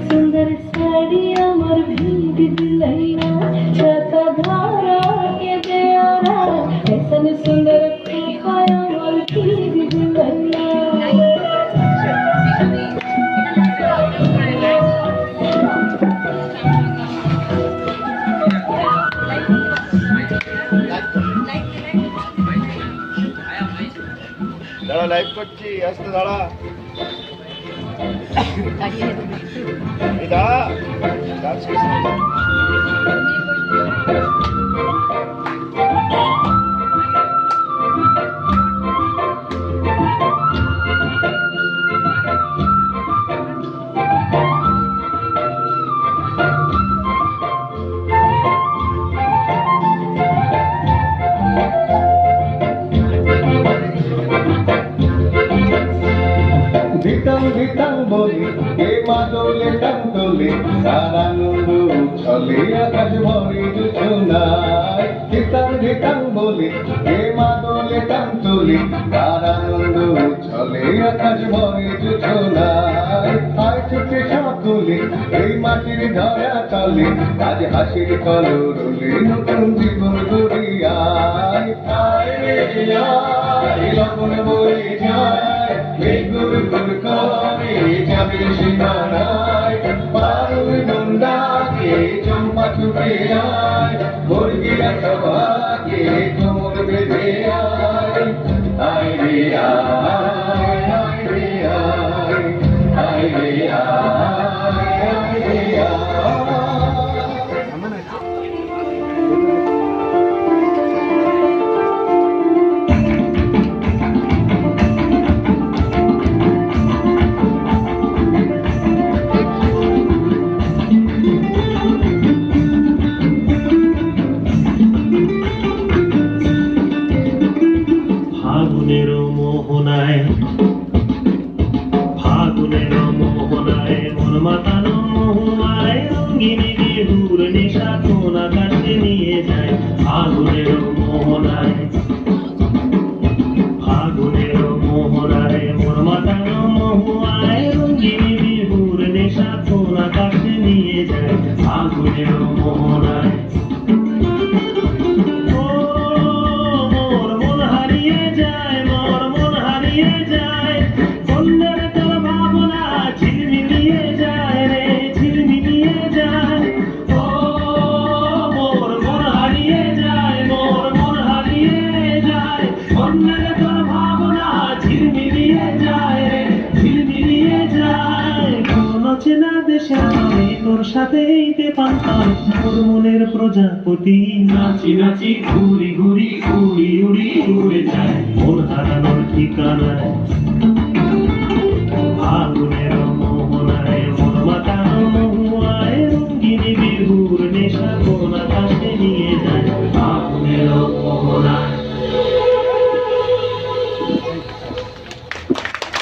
सुंदर साड़िया मोर भीग दिलैया छता धारा के देवरा ऐसन सुंदर खूबाया मोर भीग दिलैया দাঁড়া লাইভ করছি আস্তে দাঁড়া দাঁড়া ডান্স করছি ধিতাং বলি কে মাদলে টান্তলে আনন্দ চলে আকাশ ভরে জোছনায় ধিতাং বলি কে মাদলে টান্তলে আনন্দ চলে আকাশ ভরে জোছনায় আয় ছুটে সকলে এই মাটির ধরা তলে আজ হাসির কলরলে নতুন জীবন গড়িয়ায় আয় রে আয় লগন বয়ে যায় গুর গুর করে যাবে সীমানায় পারুল নন্দাকে চম্পা ছুটে আয় মুরগিরা সবাকে কোমর বেঁধে আয় আয় রে আয় আয় রে আয় আয় রে আয় আয় রে আয় ফাগুনের মোহনায় মন মাতানো মহুয়ায় রঙিনী বিহুর নেশা কোন আকাশে নিয়ে যায় ফাগুনের মোহনায় মন মাতানো মহুয়ায় রঙিনী বিহুর নেশা কোন আকাশে নিয়ে যায় ফাগুনের মোহনায় তোর সাথে তোর মনের প্রজাপতি নাচি নাচি ঘুরি ঘুরি উড়ি উড়ি উড়ে যায় মন হারানোর ঠিকানায় ফাগুনের মোহনায় মন মাতানো মহুয়ায় রঙ্গিনী বিহুর নেশা কোন আকাশে নিয়ে যায় ফাগুনের